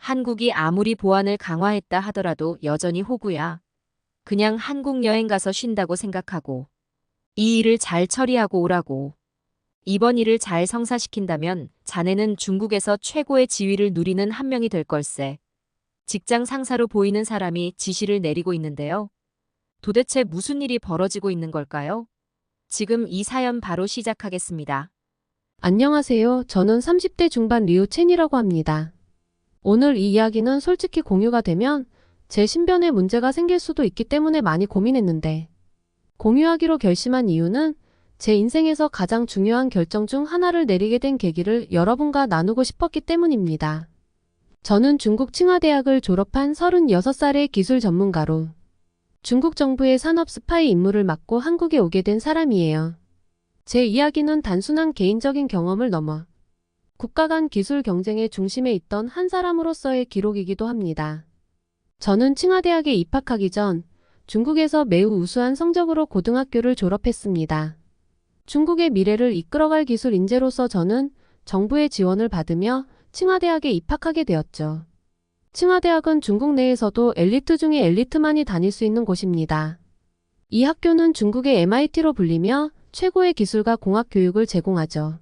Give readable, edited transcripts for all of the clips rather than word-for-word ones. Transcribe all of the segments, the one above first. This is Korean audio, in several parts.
한국이 아무리 보안을 강화했다 하더라도 여전히 호구야. 그냥 한국 여행 가서 쉰다고 생각하고 이 일을 잘 처리하고 오라고. 이번 일을 잘 성사시킨다면 자네는 중국에서 최고의 지위를 누리는 한 명이 될 걸세. 직장 상사로 보이는 사람이 지시를 내리고 있는데요. 도대체 무슨 일이 벌어지고 있는 걸까요? 지금 이 사연 바로 시작하겠습니다. 안녕하세요. 저는 30대 중반 리우 첸이라고 합니다. 오늘 이 이야기는 솔직히 공유가 되면 제 신변에 문제가 생길 수도 있기 때문에 많이 고민했는데 공유하기로 결심한 이유는 제 인생에서 가장 중요한 결정 중 하나를 내리게 된 계기를 여러분과 나누고 싶었기 때문입니다. 저는 중국 칭화대학을 졸업한 36살의 기술 전문가로 중국 정부의 산업 스파이 임무를 맡고 한국에 오게 된 사람이에요. 제 이야기는 단순한 개인적인 경험을 넘어 국가 간 기술 경쟁의 중심에 있던 한 사람으로서의 기록이기도 합니다. 저는 칭화대학에 입학하기 전 중국에서 매우 우수한 성적으로 고등학교를 졸업했습니다. 중국의 미래를 이끌어갈 기술 인재로서 저는 정부의 지원을 받으며 칭화대학에 입학하게 되었죠. 칭화대학은 중국 내에서도 엘리트 중의 엘리트만이 다닐 수 있는 곳입니다. 이 학교는 중국의 MIT로 불리며 최고의 기술과 공학 교육을 제공하죠.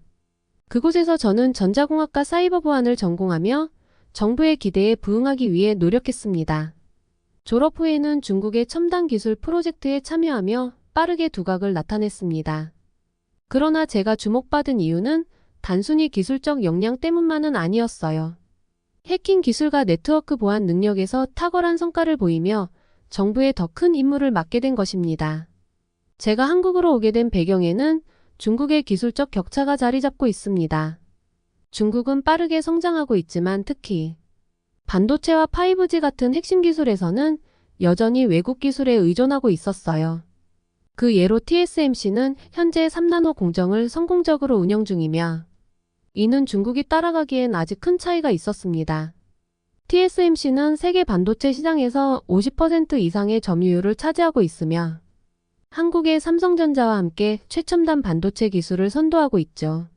그곳에서 저는 전자공학과 사이버 보안을 전공하며 정부의 기대에 부응하기 위해 노력했습니다. 졸업 후에는 중국의 첨단 기술 프로젝트에 참여하며 빠르게 두각을 나타냈습니다. 그러나 제가 주목받은 이유는 단순히 기술적 역량 때문만은 아니었어요. 해킹 기술과 네트워크 보안 능력에서 탁월한 성과를 보이며 정부에 더 큰 임무를 맡게 된 것입니다. 제가 한국으로 오게 된 배경에는 중국의 기술적 격차가 자리 잡고 있습니다. 중국은 빠르게 성장하고 있지만 특히 반도체와 5G 같은 핵심 기술에서는 여전히 외국 기술에 의존하고 있었어요. 그 예로 TSMC는 현재 3나노 공정을 성공적으로 운영 중이며 이는 중국이 따라가기엔 아직 큰 차이가 있었습니다. TSMC는 세계 반도체 시장에서 50% 이상의 점유율을 차지하고 있으며 한국의 삼성전자와 함께 최첨단 반도체 기술을 선도하고 있죠.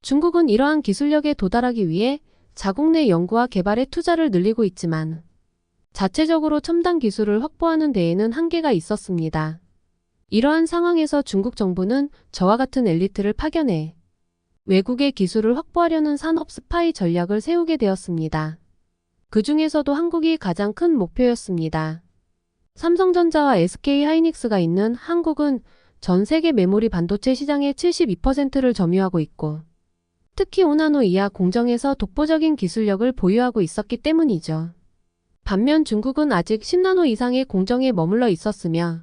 중국은 이러한 기술력에 도달하기 위해 자국 내 연구와 개발에 투자를 늘리고 있지만 자체적으로 첨단 기술을 확보하는 데에는 한계가 있었습니다. 이러한 상황에서 중국 정부는 저와 같은 엘리트를 파견해 외국의 기술을 확보하려는 산업 스파이 전략을 세우게 되었습니다. 그 중에서도 한국이 가장 큰 목표였습니다. 삼성전자와 SK하이닉스가 있는 한국은 전 세계 메모리 반도체 시장의 72%를 점유하고 있고 특히 5나노 이하 공정에서 독보적인 기술력을 보유하고 있었기 때문이죠. 반면 중국은 아직 10나노 이상의 공정에 머물러 있었으며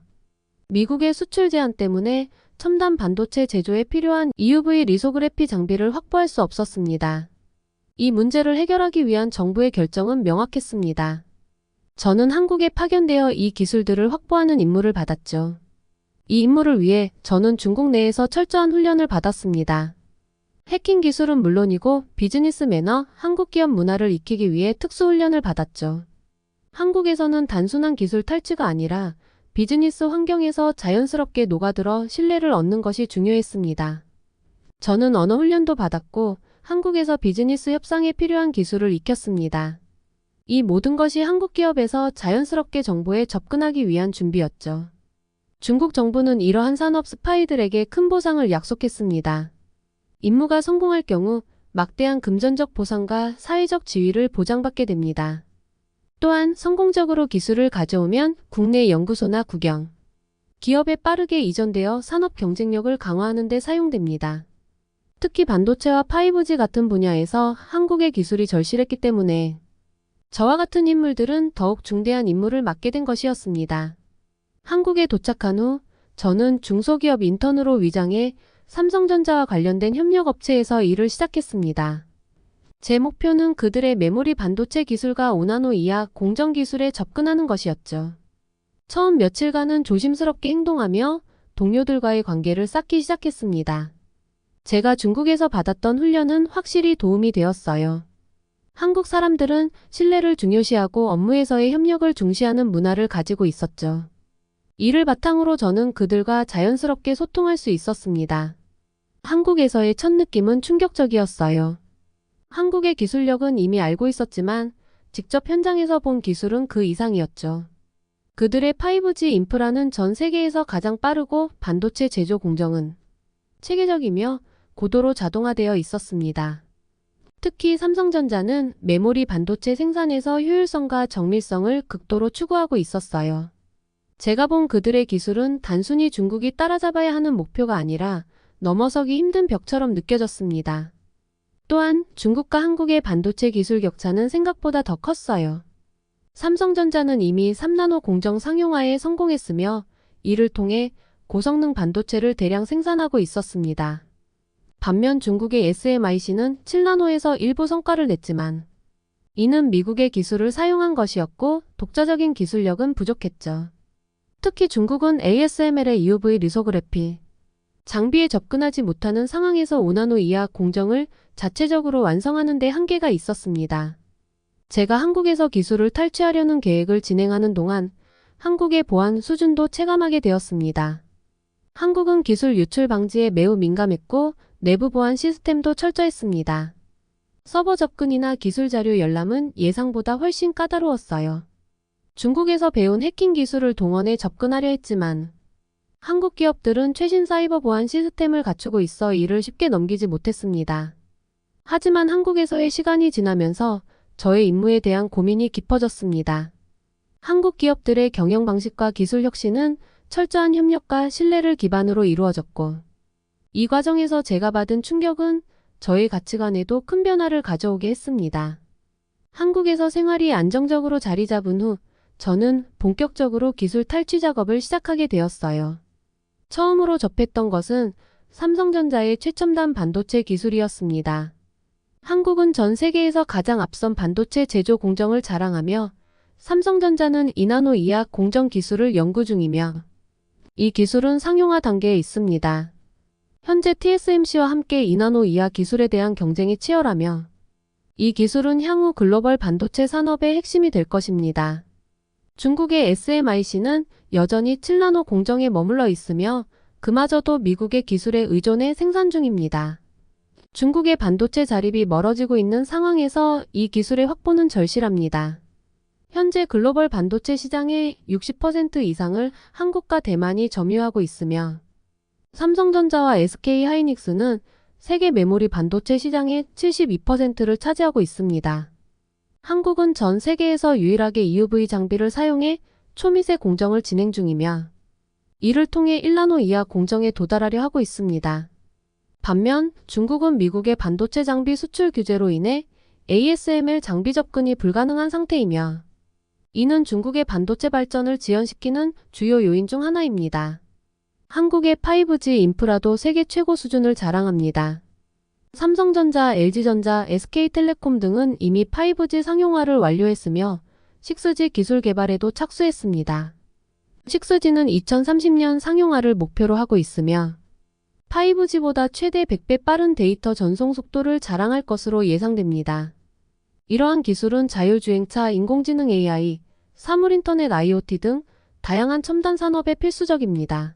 미국의 수출 제한 때문에 첨단 반도체 제조에 필요한 EUV 리소그래피 장비를 확보할 수 없었습니다. 이 문제를 해결하기 위한 정부의 결정은 명확했습니다. 저는 한국에 파견되어 이 기술들을 확보하는 임무를 받았죠. 이 임무를 위해 저는 중국 내에서 철저한 훈련을 받았습니다. 해킹 기술은 물론이고 비즈니스 매너, 한국 기업 문화를 익히기 위해 특수훈련을 받았죠. 한국에서는 단순한 기술 탈취가 아니라 비즈니스 환경에서 자연스럽게 녹아들어 신뢰를 얻는 것이 중요했습니다. 저는 언어 훈련도 받았고 한국에서 비즈니스 협상에 필요한 기술을 익혔습니다. 이 모든 것이 한국 기업에서 자연스럽게 정보에 접근하기 위한 준비였죠. 중국 정부는 이러한 산업 스파이들에게 큰 보상을 약속했습니다. 임무가 성공할 경우 막대한 금전적 보상과 사회적 지위를 보장받게 됩니다. 또한 성공적으로 기술을 가져오면 국내 연구소나 국영, 기업에 빠르게 이전되어 산업 경쟁력을 강화하는 데 사용됩니다. 특히 반도체와 5G 같은 분야에서 한국의 기술이 절실했기 때문에 저와 같은 인물들은 더욱 중대한 임무를 맡게 된 것이었습니다. 한국에 도착한 후 저는 중소기업 인턴으로 위장해 삼성전자와 관련된 협력업체에서 일을 시작했습니다. 제 목표는 그들의 메모리 반도체 기술과 5나노 이하 공정 기술에 접근하는 것이었죠. 처음 며칠간은 조심스럽게 행동하며 동료들과의 관계를 쌓기 시작했습니다. 제가 중국에서 받았던 훈련은 확실히 도움이 되었어요. 한국 사람들은 신뢰를 중요시하고 업무에서의 협력을 중시하는 문화를 가지고 있었죠. 이를 바탕으로 저는 그들과 자연스럽게 소통할 수 있었습니다. 한국에서의 첫 느낌은 충격적이었어요. 한국의 기술력은 이미 알고 있었지만 직접 현장에서 본 기술은 그 이상이었죠. 그들의 5G 인프라는 전 세계에서 가장 빠르고 반도체 제조 공정은 체계적이며 고도로 자동화되어 있었습니다. 특히 삼성전자는 메모리 반도체 생산에서 효율성과 정밀성을 극도로 추구하고 있었어요. 제가 본 그들의 기술은 단순히 중국이 따라잡아야 하는 목표가 아니라 넘어서기 힘든 벽처럼 느껴졌습니다. 또한 중국과 한국의 반도체 기술 격차는 생각보다 더 컸어요. 삼성전자는 이미 3나노 공정 상용화에 성공했으며 이를 통해 고성능 반도체를 대량 생산하고 있었습니다. 반면 중국의 SMIC는 7나노에서 일부 성과를 냈지만 이는 미국의 기술을 사용한 것이었고 독자적인 기술력은 부족했죠. 특히 중국은 ASML의 EUV 리소그래피 장비에 접근하지 못하는 상황에서 5나노 이하 공정을 자체적으로 완성하는 데 한계가 있었습니다. 제가 한국에서 기술을 탈취하려는 계획을 진행하는 동안 한국의 보안 수준도 체감하게 되었습니다. 한국은 기술 유출 방지에 매우 민감했고 내부 보안 시스템도 철저했습니다. 서버 접근이나 기술 자료 열람은 예상보다 훨씬 까다로웠어요. 중국에서 배운 해킹 기술을 동원해 접근하려 했지만 한국 기업들은 최신 사이버 보안 시스템을 갖추고 있어 이를 쉽게 넘기지 못했습니다. 하지만 한국에서의 시간이 지나면서 저의 임무에 대한 고민이 깊어졌습니다. 한국 기업들의 경영 방식과 기술 혁신은 철저한 협력과 신뢰를 기반으로 이루어졌고 이 과정에서 제가 받은 충격은 저의 가치관에도 큰 변화를 가져오게 했습니다. 한국에서 생활이 안정적으로 자리 잡은 후 저는 본격적으로 기술 탈취 작업을 시작하게 되었어요. 처음으로 접했던 것은 삼성전자의 최첨단 반도체 기술이었습니다. 한국은 전 세계에서 가장 앞선 반도체 제조 공정을 자랑하며 삼성전자는 2나노 이하 공정 기술을 연구 중이며 이 기술은 상용화 단계에 있습니다. 현재 TSMC와 함께 2나노 이하 기술에 대한 경쟁이 치열하며 이 기술은 향후 글로벌 반도체 산업의 핵심이 될 것입니다. 중국의 SMIC는 여전히 7나노 공정에 머물러 있으며 그마저도 미국의 기술에 의존해 생산 중입니다. 중국의 반도체 자립이 멀어지고 있는 상황에서 이 기술의 확보는 절실합니다. 현재 글로벌 반도체 시장의 60% 이상을 한국과 대만이 점유하고 있으며 삼성전자와 SK하이닉스는 세계 메모리 반도체 시장의 72%를 차지하고 있습니다. 한국은 전 세계에서 유일하게 EUV 장비를 사용해 초미세 공정을 진행 중이며 이를 통해 1나노 이하 공정에 도달하려 하고 있습니다. 반면 중국은 미국의 반도체 장비 수출 규제로 인해 ASML 장비 접근이 불가능한 상태이며 이는 중국의 반도체 발전을 지연시키는 주요 요인 중 하나입니다. 한국의 5G 인프라도 세계 최고 수준을 자랑합니다. 삼성전자, LG전자, SK텔레콤 등은 이미 5G 상용화를 완료했으며 6G 기술 개발에도 착수했습니다. 6G는 2030년 상용화를 목표로 하고 있으며 5G보다 최대 100배 빠른 데이터 전송 속도를 자랑할 것으로 예상됩니다. 이러한 기술은 자율주행차, 인공지능 AI, 사물인터넷 IoT 등 다양한 첨단 산업에 필수적입니다.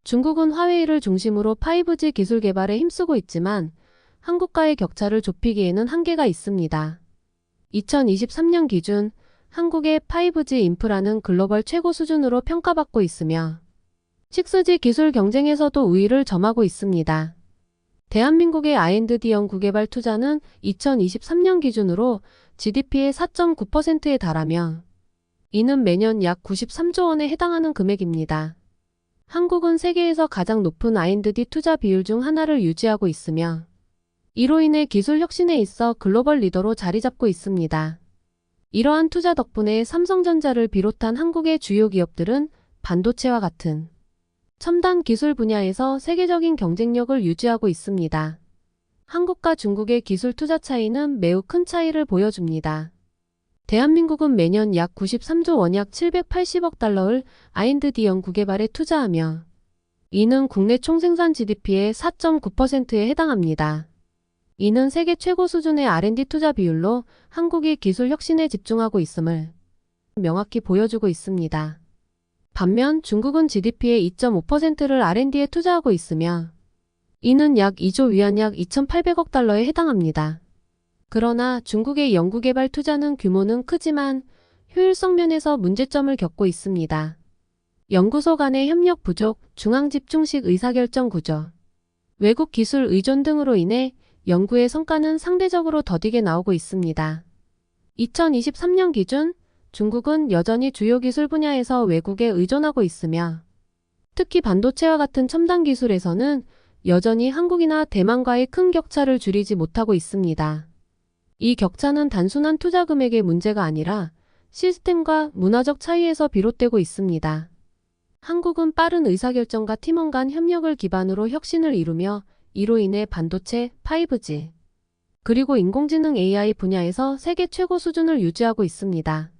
중국은 화웨이를 중심으로 5G 기술 개발에 힘쓰고 있지만 한국과의 격차를 좁히기에는 한계가 있습니다. 2023년 기준 한국의 5G 인프라는 글로벌 최고 수준으로 평가받고 있으며 6G 기술 경쟁에서도 우위를 점하고 있습니다. 대한민국의 R&D 연구 개발 투자는 2023년 기준으로 GDP의 4.9%에 달하며 이는 매년 약 93조 원에 해당하는 금액입니다. 한국은 세계에서 가장 높은 R&D 투자 비율 중 하나를 유지하고 있으며 이로 인해 기술 혁신에 있어 글로벌 리더로 자리 잡고 있습니다. 이러한 투자 덕분에 삼성전자를 비롯한 한국의 주요 기업들은 반도체와 같은 첨단 기술 분야에서 세계적인 경쟁력을 유지하고 있습니다. 한국과 중국의 기술 투자 차이는 매우 큰 차이를 보여줍니다. 대한민국은 매년 약 93조 원 약 780억 달러를 R&D 연구 개발에 투자하며 이는 국내 총생산 GDP의 4.9%에 해당합니다. 이는 세계 최고 수준의 R&D 투자 비율로 한국이 기술 혁신에 집중하고 있음을 명확히 보여주고 있습니다. 반면 중국은 GDP의 2.5%를 R&D에 투자하고 있으며 이는 약 2조 위안 약 2,800억 달러에 해당합니다. 그러나 중국의 연구개발 투자는 규모는 크지만 효율성 면에서 문제점을 겪고 있습니다. 연구소 간의 협력 부족, 중앙집중식 의사결정 구조, 외국 기술 의존 등으로 인해 연구의 성과는 상대적으로 더디게 나오고 있습니다. 2023년 기준 중국은 여전히 주요 기술 분야에서 외국에 의존하고 있으며 특히 반도체와 같은 첨단 기술에서는 여전히 한국이나 대만과의 큰 격차를 줄이지 못하고 있습니다. 이 격차는 단순한 투자 금액의 문제가 아니라 시스템과 문화적 차이에서 비롯되고 있습니다. 한국은 빠른 의사결정과 팀원 간 협력을 기반으로 혁신을 이루며 이로 인해 반도체, 5G, 그리고 인공지능 AI 분야에서 세계 최고 수준을 유지하고 있습니다.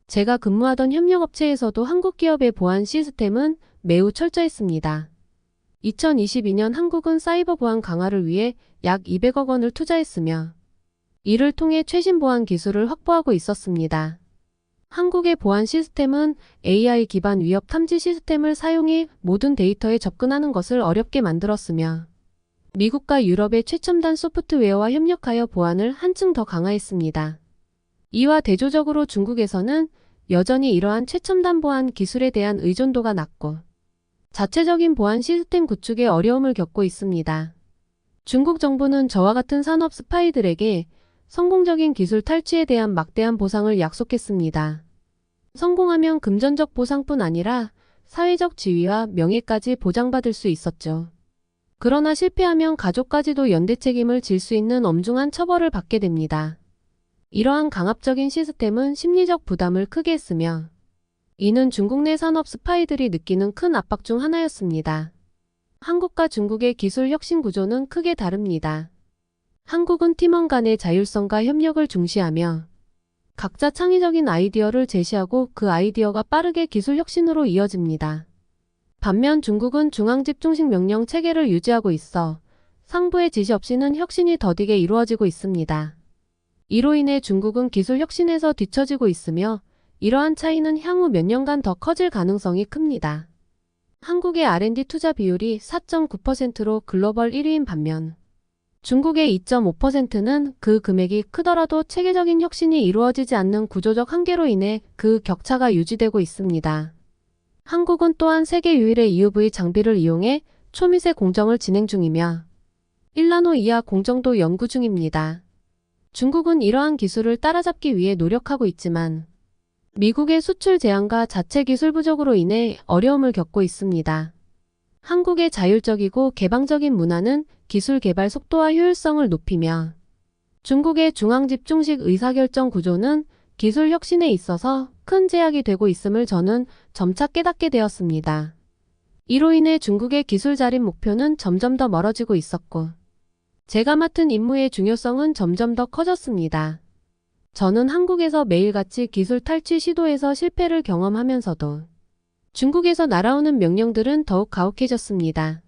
제가 근무하던 협력업체에서도 한국 기업의 보안 시스템은 매우 철저했습니다. 2022년 한국은 사이버 보안 강화를 위해 약 200억 원을 투자했으며 이를 통해 최신 보안 기술을 확보하고 있었습니다. 한국의 보안 시스템은 AI 기반 위협 탐지 시스템을 사용해 모든 데이터에 접근하는 것을 어렵게 만들었으며 미국과 유럽의 최첨단 소프트웨어와 협력하여 보안을 한층 더 강화했습니다. 이와 대조적으로 중국에서는 여전히 이러한 최첨단 보안 기술에 대한 의존도가 낮고 자체적인 보안 시스템 구축에 어려움을 겪고 있습니다. 중국 정부는 저와 같은 산업 스파이들에게 성공적인 기술 탈취에 대한 막대한 보상을 약속했습니다. 성공하면 금전적 보상뿐 아니라 사회적 지위와 명예까지 보장받을 수 있었죠. 그러나 실패하면 가족까지도 연대 책임을 질 수 있는 엄중한 처벌을 받게 됩니다. 이러한 강압적인 시스템은 심리적 부담을 크게 했으며 이는 중국 내 산업 스파이들이 느끼는 큰 압박 중 하나였습니다. 한국과 중국의 기술 혁신 구조는 크게 다릅니다. 한국은 팀원 간의 자율성과 협력을 중시하며 각자 창의적인 아이디어를 제시하고 그 아이디어가 빠르게 기술 혁신으로 이어집니다. 반면 중국은 중앙집중식 명령 체계를 유지하고 있어 상부의 지시 없이는 혁신이 더디게 이루어지고 있습니다. 이로 인해 중국은 기술 혁신에서 뒤처지고 있으며 이러한 차이는 향후 몇 년간 더 커질 가능성이 큽니다. 한국의 R&D 투자 비율이 4.9%로 글로벌 1위인 반면 중국의 2.5%는 그 금액이 크더라도 체계적인 혁신이 이루어지지 않는 구조적 한계로 인해 그 격차가 유지되고 있습니다. 한국은 또한 세계 유일의 EUV 장비를 이용해 초미세 공정을 진행 중이며 1나노 이하 공정도 연구 중입니다. 중국은 이러한 기술을 따라잡기 위해 노력하고 있지만 미국의 수출 제한과 자체 기술 부족으로 인해 어려움을 겪고 있습니다. 한국의 자율적이고 개방적인 문화는 기술 개발 속도와 효율성을 높이며 중국의 중앙집중식 의사결정 구조는 기술 혁신에 있어서 큰 제약이 되고 있음을 저는 점차 깨닫게 되었습니다. 이로 인해 중국의 기술 자립 목표는 점점 더 멀어지고 있었고 제가 맡은 임무의 중요성은 점점 더 커졌습니다. 저는 한국에서 매일같이 기술 탈취 시도에서 실패를 경험하면서도 중국에서 날아오는 명령들은 더욱 가혹해졌습니다.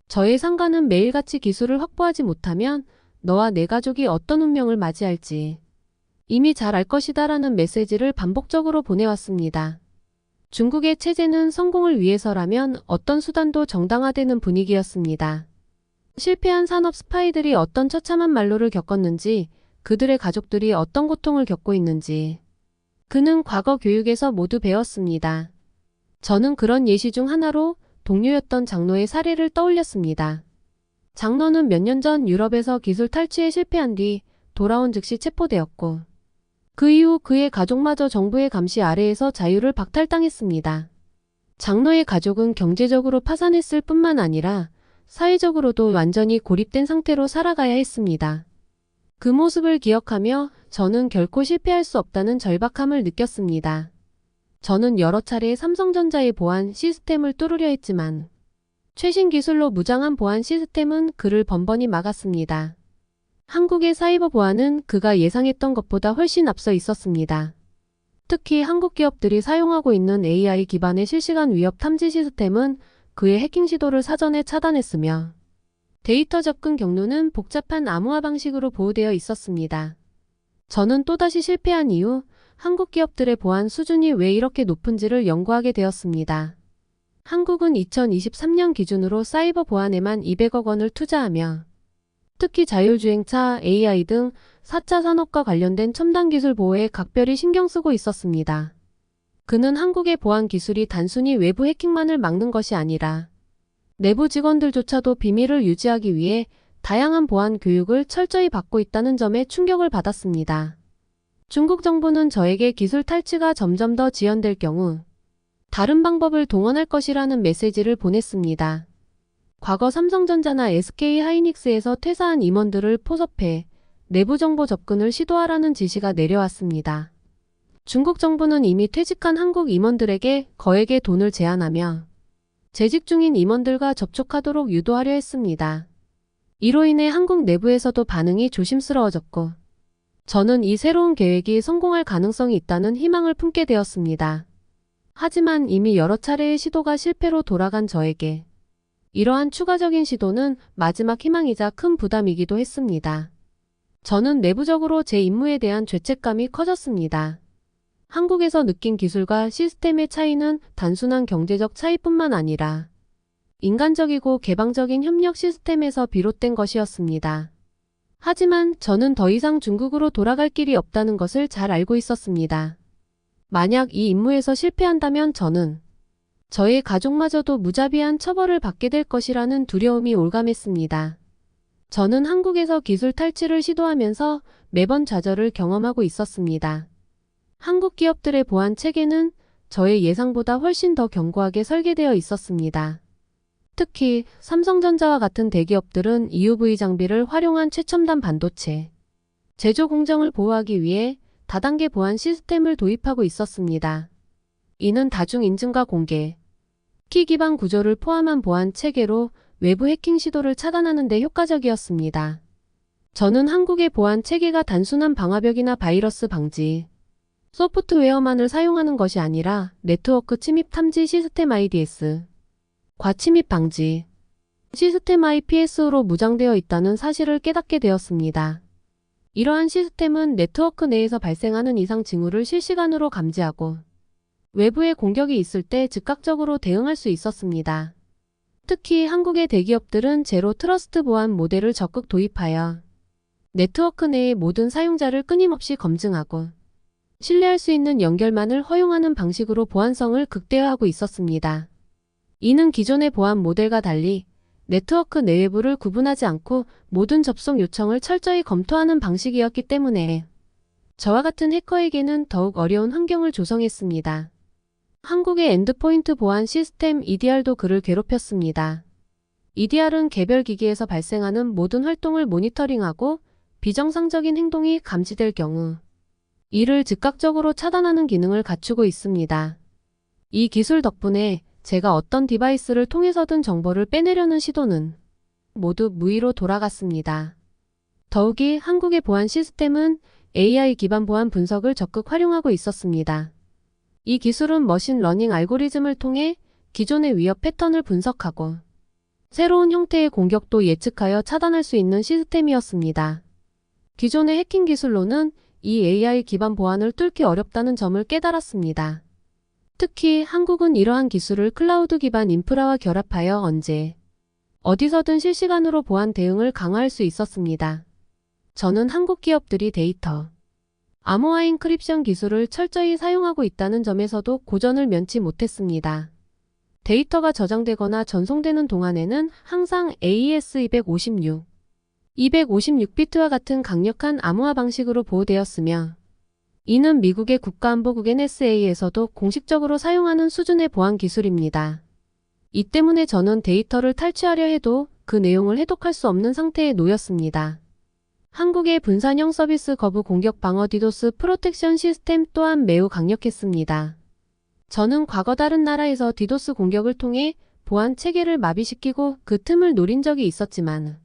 저의 상관은 매일같이 기술을 확보하지 못하면 너와 내 가족이 어떤 운명을 맞이할지 이미 잘 알 것이다 라는 메시지를 반복적으로 보내왔습니다. 중국의 체제는 성공을 위해서라면 어떤 수단도 정당화되는 분위기였습니다. 실패한 산업 스파이들이 어떤 처참한 말로를 겪었는지, 그들의 가족들이 어떤 고통을 겪고 있는지 그는 과거 교육에서 모두 배웠습니다. 저는 그런 예시 중 하나로 동료였던 장로의 사례를 떠올렸습니다. 장로는 몇 년 전 유럽에서 기술 탈취에 실패한 뒤 돌아온 즉시 체포되었고 그 이후 그의 가족마저 정부의 감시 아래에서 자유를 박탈당했습니다. 장로의 가족은 경제적으로 파산했을 뿐만 아니라 사회적으로도 완전히 고립된 상태로 살아가야 했습니다. 그 모습을 기억하며 저는 결코 실패할 수 없다는 절박함을 느꼈습니다. 저는 여러 차례 삼성전자의 보안 시스템을 뚫으려 했지만 최신 기술로 무장한 보안 시스템은 그를 번번이 막았습니다. 한국의 사이버 보안은 그가 예상했던 것보다 훨씬 앞서 있었습니다. 특히 한국 기업들이 사용하고 있는 AI 기반의 실시간 위협 탐지 시스템은 그의 해킹 시도를 사전에 차단했으며 데이터 접근 경로는 복잡한 암호화 방식으로 보호되어 있었습니다. 저는 또다시 실패한 이후 한국 기업들의 보안 수준이 왜 이렇게 높은지를 연구하게 되었습니다. 한국은 2023년 기준으로 사이버 보안에만 200억 원을 투자하며 특히 자율주행차, AI 등 4차 산업과 관련된 첨단 기술 보호에 각별히 신경 쓰고 있었습니다. 그는 한국의 보안 기술이 단순히 외부 해킹만을 막는 것이 아니라 내부 직원들조차도 비밀을 유지하기 위해 다양한 보안 교육을 철저히 받고 있다는 점에 충격을 받았습니다. 중국 정부는 저에게 기술 탈취가 점점 더 지연될 경우 다른 방법을 동원할 것이라는 메시지를 보냈습니다. 과거 삼성전자나 SK하이닉스에서 퇴사한 임원들을 포섭해 내부 정보 접근을 시도하라는 지시가 내려왔습니다. 중국 정부는 이미 퇴직한 한국 임원들에게 거액의 돈을 제한하며 재직 중인 임원들과 접촉하도록 유도하려 했습니다. 이로 인해 한국 내부에서도 반응이 조심스러워졌고 저는 이 새로운 계획이 성공할 가능성이 있다는 희망을 품게 되었습니다. 하지만 이미 여러 차례의 시도가 실패로 돌아간 저에게 이러한 추가적인 시도는 마지막 희망이자 큰 부담이기도 했습니다. 저는 내부적으로 제 임무에 대한 죄책감이 커졌습니다. 한국에서 느낀 기술과 시스템의 차이는 단순한 경제적 차이뿐만 아니라 인간적이고 개방적인 협력 시스템에서 비롯된 것이었습니다. 하지만 저는 더 이상 중국으로 돌아갈 길이 없다는 것을 잘 알고 있었습니다. 만약 이 임무에서 실패한다면 저는 저의 가족마저도 무자비한 처벌을 받게 될 것이라는 두려움이 올감했습니다. 저는 한국에서 기술 탈취를 시도하면서 매번 좌절을 경험하고 있었습니다. 한국 기업들의 보안 체계는 저의 예상보다 훨씬 더 견고하게 설계되어 있었습니다. 특히 삼성전자와 같은 대기업들은 EUV 장비를 활용한 최첨단 반도체 제조 공정을 보호하기 위해 다단계 보안 시스템을 도입하고 있었습니다. 이는 다중 인증과 공개, 키 기반 구조를 포함한 보안 체계로 외부 해킹 시도를 차단하는 데 효과적이었습니다. 저는 한국의 보안 체계가 단순한 방화벽이나 바이러스 방지, 소프트웨어만을 사용하는 것이 아니라 네트워크 침입 탐지 시스템 IDS, 과침입 방지, 시스템 IPS로 무장되어 있다는 사실을 깨닫게 되었습니다. 이러한 시스템은 네트워크 내에서 발생하는 이상 징후를 실시간으로 감지하고 외부의 공격이 있을 때 즉각적으로 대응할 수 있었습니다. 특히 한국의 대기업들은 제로 트러스트 보안 모델을 적극 도입하여 네트워크 내의 모든 사용자를 끊임없이 검증하고 신뢰할 수 있는 연결만을 허용하는 방식으로 보안성을 극대화하고 있었습니다. 이는 기존의 보안 모델과 달리 네트워크 내외부를 구분하지 않고 모든 접속 요청을 철저히 검토하는 방식이었기 때문에 저와 같은 해커에게는 더욱 어려운 환경을 조성했습니다. 한국의 엔드포인트 보안 시스템 EDR도 그를 괴롭혔습니다. EDR은 개별 기기에서 발생하는 모든 활동을 모니터링하고 비정상적인 행동이 감지될 경우 이를 즉각적으로 차단하는 기능을 갖추고 있습니다. 이 기술 덕분에 제가 어떤 디바이스를 통해서든 정보를 빼내려는 시도는 모두 무의로 돌아갔습니다. 더욱이 한국의 보안 시스템은 AI 기반 보안 분석을 적극 활용하고 있었습니다. 이 기술은 머신러닝 알고리즘을 통해 기존의 위협 패턴을 분석하고 새로운 형태의 공격도 예측하여 차단할 수 있는 시스템이었습니다. 기존의 해킹 기술로는 이 AI 기반 보안을 뚫기 어렵다는 점을 깨달았습니다. 특히 한국은 이러한 기술을 클라우드 기반 인프라와 결합하여 언제, 어디서든 실시간으로 보안 대응을 강화할 수 있었습니다. 저는 한국 기업들이 데이터, 암호화 인크립션 기술을 철저히 사용하고 있다는 점에서도 고전을 면치 못했습니다. 데이터가 저장되거나 전송되는 동안에는 항상 AES-256, 256비트와 같은 강력한 암호화 방식으로 보호되었으며 이는 미국의 국가안보국 NSA에서도 공식적으로 사용하는 수준의 보안 기술입니다. 이 때문에 저는 데이터를 탈취하려 해도 그 내용을 해독할 수 없는 상태에 놓였습니다. 한국의 분산형 서비스 거부 공격 방어 디도스 프로텍션 시스템 또한 매우 강력했습니다. 저는 과거 다른 나라에서 디도스 공격을 통해 보안 체계를 마비시키고 그 틈을 노린 적이 있었지만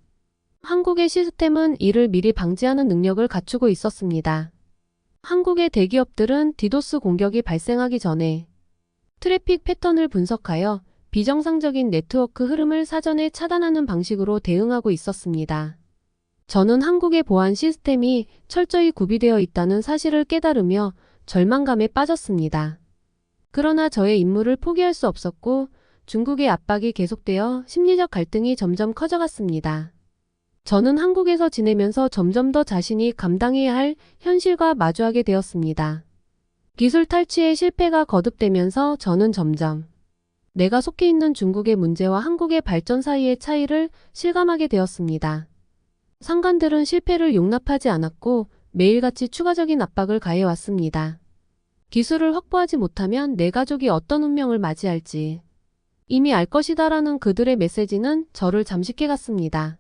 한국의 시스템은 이를 미리 방지하는 능력을 갖추고 있었습니다. 한국의 대기업들은 디도스 공격이 발생하기 전에 트래픽 패턴을 분석하여 비정상적인 네트워크 흐름을 사전에 차단하는 방식으로 대응하고 있었습니다. 저는 한국의 보안 시스템이 철저히 구비되어 있다는 사실을 깨달으며 절망감에 빠졌습니다. 그러나 저의 임무를 포기할 수 없었고 중국의 압박이 계속되어 심리적 갈등이 점점 커져갔습니다. 저는 한국에서 지내면서 점점 더 자신이 감당해야 할 현실과 마주하게 되었습니다. 기술 탈취의 실패가 거듭되면서 저는 점점 내가 속해 있는 중국의 문제와 한국의 발전 사이의 차이를 실감하게 되었습니다. 상관들은 실패를 용납하지 않았고 매일같이 추가적인 압박을 가해왔습니다. 기술을 확보하지 못하면 내 가족이 어떤 운명을 맞이할지 이미 알 것이다라는 그들의 메시지는 저를 잠식해 갔습니다.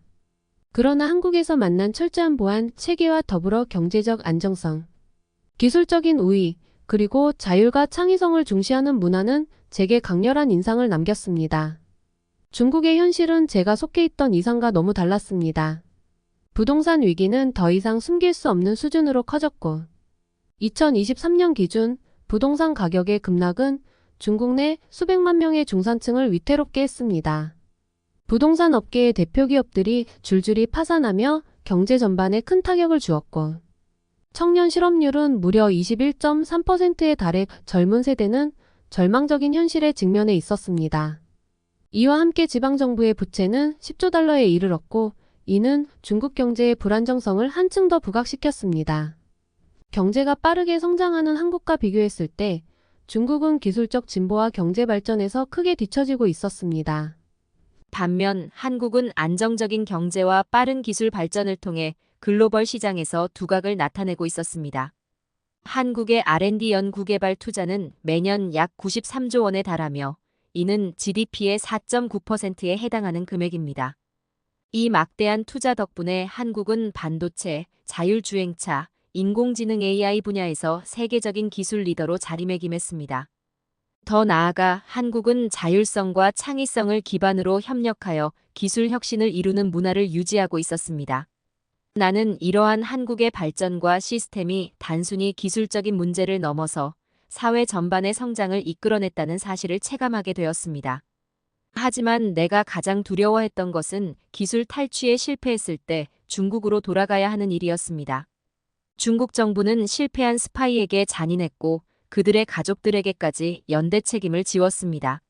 그러나 한국에서 만난 철저한 보안, 체계와 더불어 경제적 안정성, 기술적인 우위, 그리고 자율과 창의성을 중시하는 문화는 제게 강렬한 인상을 남겼습니다. 중국의 현실은 제가 속해 있던 이상과 너무 달랐습니다. 부동산 위기는 더 이상 숨길 수 없는 수준으로 커졌고 2023년 기준 부동산 가격의 급락은 중국 내 수백만 명의 중산층을 위태롭게 했습니다. 부동산 업계의 대표 기업들이 줄줄이 파산하며 경제 전반에 큰 타격을 주었고 청년 실업률은 무려 21.3%에 달해 젊은 세대는 절망적인 현실에 직면해 있었습니다. 이와 함께 지방정부의 부채는 10조 달러에 이르렀고 이는 중국 경제의 불안정성을 한층 더 부각시켰습니다. 경제가 빠르게 성장하는 한국과 비교했을 때 중국은 기술적 진보와 경제 발전에서 크게 뒤처지고 있었습니다. 반면 한국은 안정적인 경제와 빠른 기술 발전을 통해 글로벌 시장에서 두각을 나타내고 있었습니다. 한국의 R&D 연구개발 투자는 매년 약 93조 원에 달하며 이는 GDP의 4.9%에 해당하는 금액입니다. 이 막대한 투자 덕분에 한국은 반도체, 자율주행차, 인공지능 AI 분야에서 세계적인 기술 리더로 자리매김했습니다. 더 나아가 한국은 자율성과 창의성을 기반으로 협력하여 기술 혁신을 이루는 문화를 유지하고 있었습니다. 나는 이러한 한국의 발전과 시스템이 단순히 기술적인 문제를 넘어서 사회 전반의 성장을 이끌어냈다는 사실을 체감하게 되었습니다. 하지만 내가 가장 두려워했던 것은 기술 탈취에 실패했을 때 중국으로 돌아가야 하는 일이었습니다. 중국 정부는 실패한 스파이에게 잔인했고 그들의 가족들에게까지 연대 책임을 지웠습니다.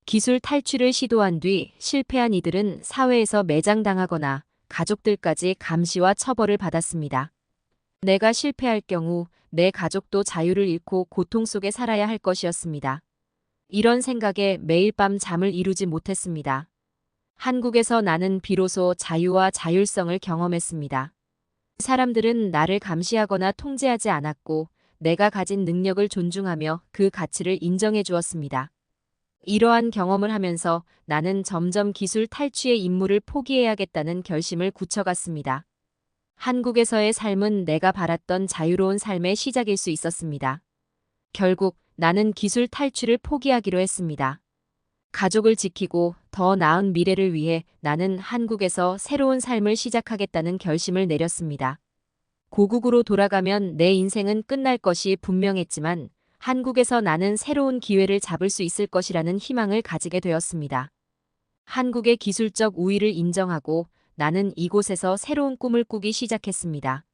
기술 탈취를 시도한 뒤 실패한 이들은 사회에서 매장당하거나 가족들까지 감시와 처벌을 받았습니다. 내가 실패할 경우 내 가족도 자유를 잃고 고통 속에 살아야 할 것이었습니다. 이런 생각에 매일 밤 잠을 이루지 못했습니다. 한국에서 나는 비로소 자유와 자율성을 경험했습니다. 사람들은 나를 감시하거나 통제하지 않았고 내가 가진 능력을 존중하며 그 가치를 인정해 주었습니다. 이러한 경험을 하면서 나는 점점 기술 탈취의 임무를 포기해야겠다는 결심을 굳혀갔습니다. 한국에서의 삶은 내가 바랐던 자유로운 삶의 시작일 수 있었습니다. 결국 나는 기술 탈취를 포기하기로 했습니다. 가족을 지키고 더 나은 미래를 위해 나는 한국에서 새로운 삶을 시작하겠다는 결심을 내렸습니다. 고국으로 돌아가면 내 인생은 끝날 것이 분명했지만 한국에서 나는 새로운 기회를 잡을 수 있을 것이라는 희망을 가지게 되었습니다. 한국의 기술적 우위를 인정하고 나는 이곳에서 새로운 꿈을 꾸기 시작했습니다.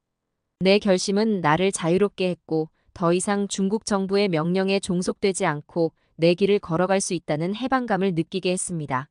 내 결심은 나를 자유롭게 했고 더 이상 중국 정부의 명령에 종속되지 않고 내 길을 걸어갈 수 있다는 해방감을 느끼게 했습니다.